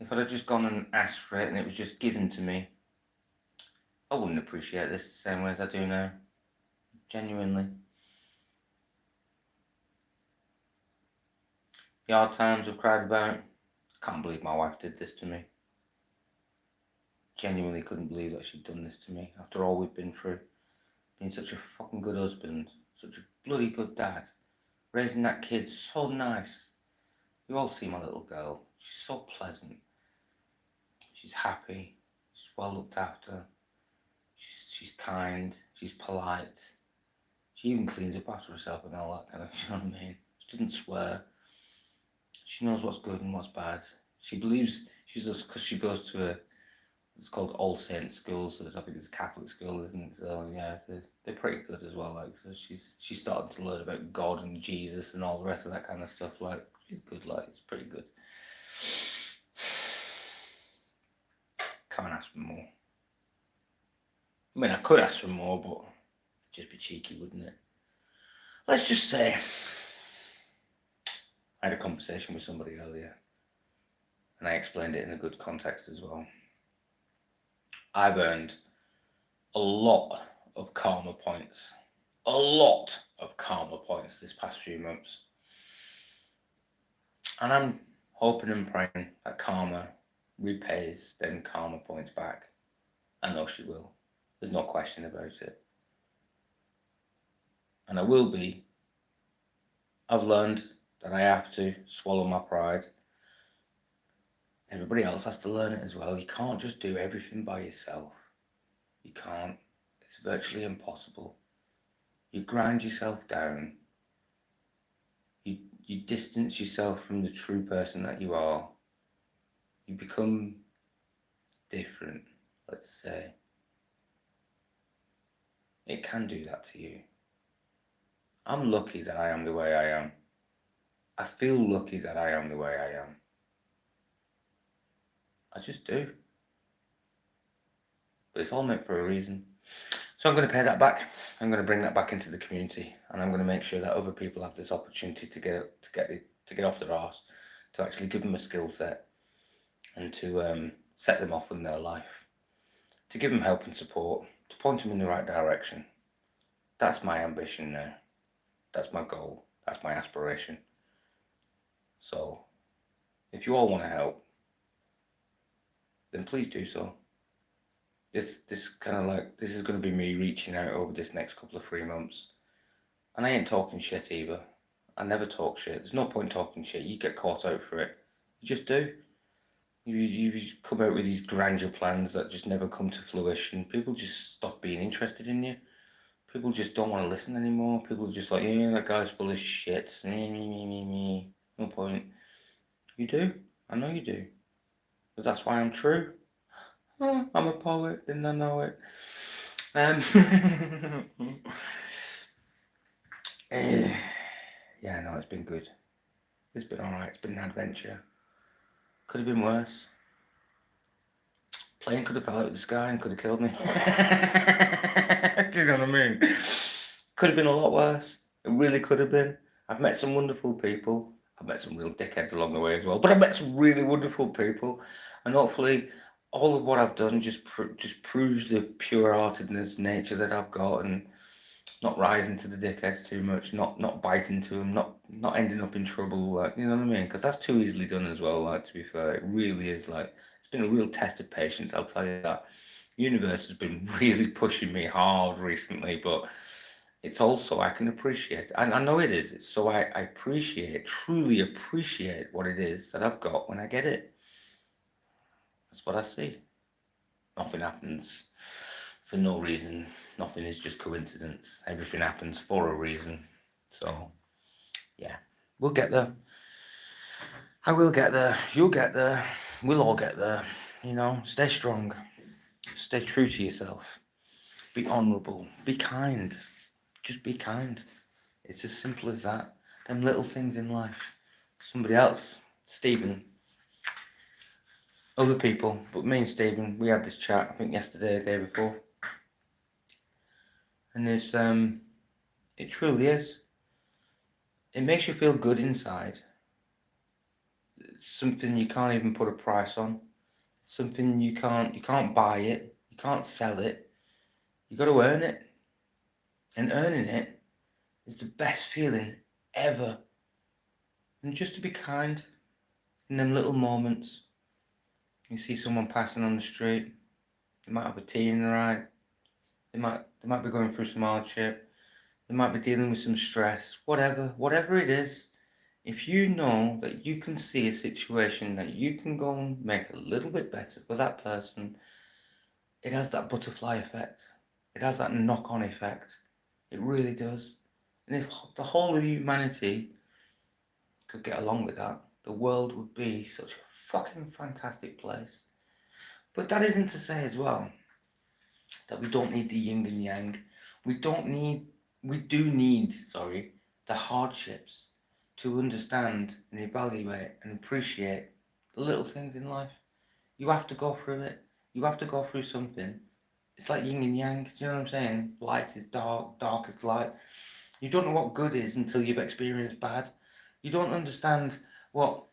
If I'd have just gone and asked for it and it was just given to me, I wouldn't appreciate this the same way as I do now. Genuinely. The hard times I've cried about, I can't believe my wife did this to me. Genuinely couldn't believe that she'd done this to me after all we've been through. Being such a fucking good husband, such a bloody good dad, raising that kid so nice. You all see my little girl. She's so pleasant. She's happy. She's well looked after. She's kind. She's polite. She even cleans up after herself and all that kind of, you know what I mean? She doesn't swear. She knows what's good and what's bad. She believes, she's just, because she goes to a, it's called All Saints School, so I think it's a Catholic school, isn't it? So yeah, they're pretty good as well. Like, so she's starting to learn about God and Jesus and all the rest of that kind of stuff. Like, she's good. Like, it's pretty good. Can't ask for more. I mean, I could ask for more, but it'd just be cheeky, wouldn't it? Let's just say I had a conversation with somebody earlier, and I explained it in a good context as well. I've earned a lot of karma points. A lot of karma points this past few months. And I'm hoping and praying that karma repays them karma points back. I know she will. There's no question about it. And I will be. I've learned that I have to swallow my pride. Everybody else has to learn it as well. You can't just do everything by yourself. You can't. It's virtually impossible. You grind yourself down. You distance yourself from the true person that you are. You become different, let's say. It can do that to you. I'm lucky that I am the way I am. I feel lucky that I am the way I am. I just do. But it's all meant for a reason. So I'm going to pay that back. I'm going to bring that back into the community, and I'm going to make sure that other people have this opportunity to get off their arse, to actually give them a skill set, and to set them off in their life, to give them help and support, to point them in the right direction. That's my ambition now. That's my goal. That's my aspiration. So, if you all want to help, then please do so. This kind of like, this is going to be me reaching out over this next couple of 3 months. And I ain't talking shit either. I never talk shit. There's no point talking shit. You get caught out for it. You just do. You come out with these grandeur plans that just never come to fruition. People just stop being interested in you. People just don't want to listen anymore. People are just like, yeah, that guy's full of shit. Me. No point. You do. I know you do. But that's why I'm true. Oh, I'm a poet, didn't I know it? Yeah, no, it's been good. It's been alright. It's been an adventure. Could have been worse. Plane could have fell out of the sky and could have killed me. Do you know what I mean? Could have been a lot worse. It really could have been. I've met some wonderful people. I've met some real dickheads along the way as well. But I've met some really wonderful people. And hopefully all of what I've done just proves the pure-heartedness nature that I've got, and not rising to the dickheads too much, not biting to them, not ending up in trouble, like, you know what I mean? Because that's too easily done as well, like, to be fair. It really is, like, it's been a real test of patience, I'll tell you that. Universe has been really pushing me hard recently, but it's also I can appreciate, and I know it is. It's so I appreciate, truly appreciate what it is that I've got when I get it. That's what I see. Nothing happens for no reason. Nothing is just coincidence. Everything happens for a reason. So, yeah, we'll get there. I will get there. You'll get there. We'll all get there. You know, stay strong. Stay true to yourself. Be honourable. Be kind. Just be kind. It's as simple as that. Them little things in life. Somebody else, Stephen, other people, but me and Stephen, we had this chat, I think yesterday, the day before. And it truly is. It makes you feel good inside. It's something you can't even put a price on. It's something you can't buy it. You can't sell it. You got to earn it. And earning it is the best feeling ever. And just to be kind in them little moments. You see someone passing on the street. They might have a tea in their eye. They might be going through some hardship. They might be dealing with some stress. Whatever it is. If you know that you can see a situation that you can go and make a little bit better for that person, it has that butterfly effect. It has that knock-on effect. It really does. And if the whole of humanity could get along with that, the world would be such a fucking fantastic place. But that isn't to say as well that we don't need the yin and yang. We do need, the hardships to understand and evaluate and appreciate the little things in life. You have to go through it. You have to go through something. It's like yin and yang. Do you know what I'm saying? Light is dark, dark is light. You don't know what good is until you've experienced bad. You don't understand what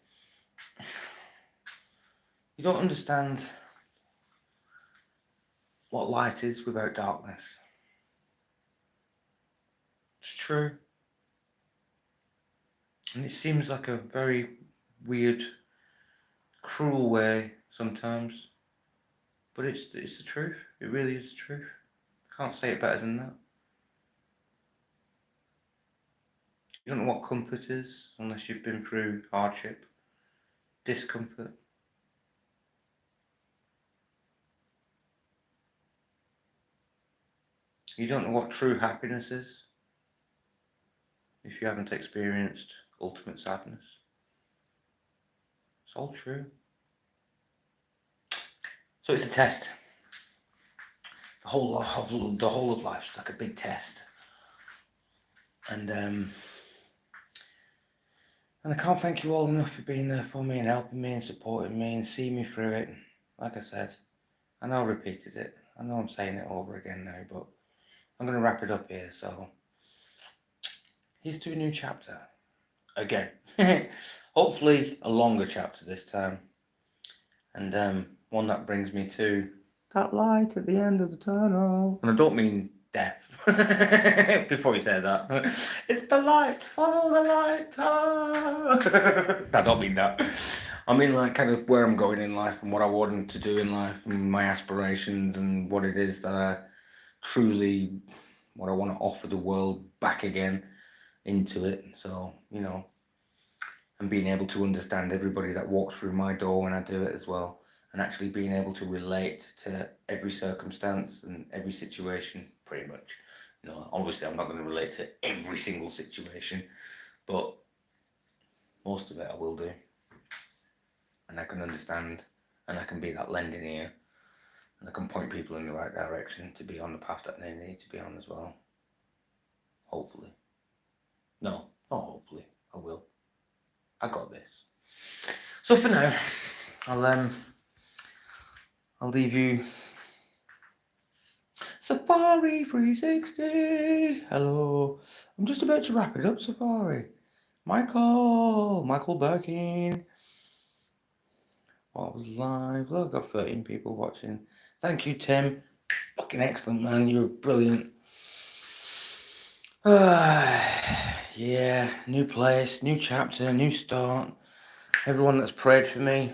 light is without darkness. It's true. And it seems like a very weird, cruel way sometimes. But it's the truth. It really is the truth. Can't say it better than that. You don't know what comfort is unless you've been through hardship, discomfort. You don't know what true happiness is if you haven't experienced ultimate sadness. It's all true. So it's a test. The whole of life's like a big test. And I can't thank you all enough for being there for me and helping me and supporting me and seeing me through it. Like I said, I know I repeated it. I know I'm saying it over again now, but I'm going to wrap it up here. So here's to a new chapter. Again. Hopefully a longer chapter this time. And one that brings me to that light at the end of the tunnel. And I don't mean death. Before you say that. It's the light. Follow the light. I don't mean that. I mean like kind of where I'm going in life and what I want to do in life and my aspirations and what it is that I truly, what I want to offer the world back again into it. So, you know, and being able to understand everybody that walks through my door when I do it as well, and actually being able to relate to every circumstance and every situation, pretty much. You know, obviously I'm not going to relate to every single situation, but most of it I will do. And I can understand, and I can be that lending ear, and I can point people in the right direction to be on the path that they need to be on as well. Hopefully. No, not hopefully. I will. I got this. So for now, I'll leave you. Safari 360. Hello. I'm just about to wrap it up, Safari. Michael Birkin. What was live? Look, I've got 13 people watching. Thank you, Tim. Fucking excellent, man. You're brilliant. Yeah, new place, new chapter, new start. Everyone that's prayed for me,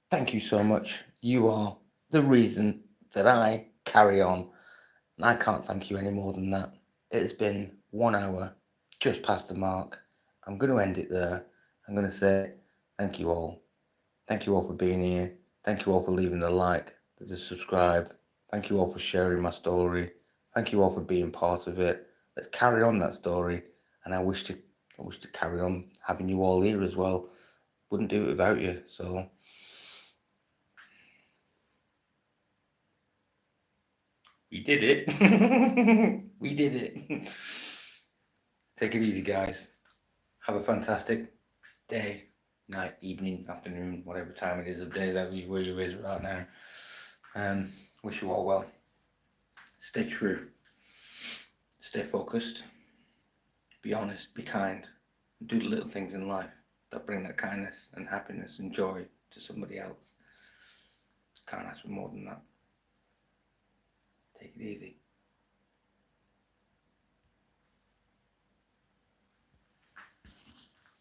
thank you so much. You are the reason that I carry on. And I can't thank you any more than that. It's been 1 hour, just past the mark. I'm going to end it there. I'm going to say thank you all. Thank you all for being here. Thank you all for leaving the like, the subscribe. Thank you all for sharing my story. Thank you all for being part of it. Let's carry on that story. And I wish to carry on having you all here as well. Wouldn't do it without you. So we did it. We did it. Take it easy, guys. Have a fantastic day, night, evening, afternoon, whatever time it is of day that where you is right now. Wish you all well. Stay true. Stay focused. Be honest. Be kind. Do the little things in life that bring that kindness and happiness and joy to somebody else. Can't ask for more than that. Take it easy.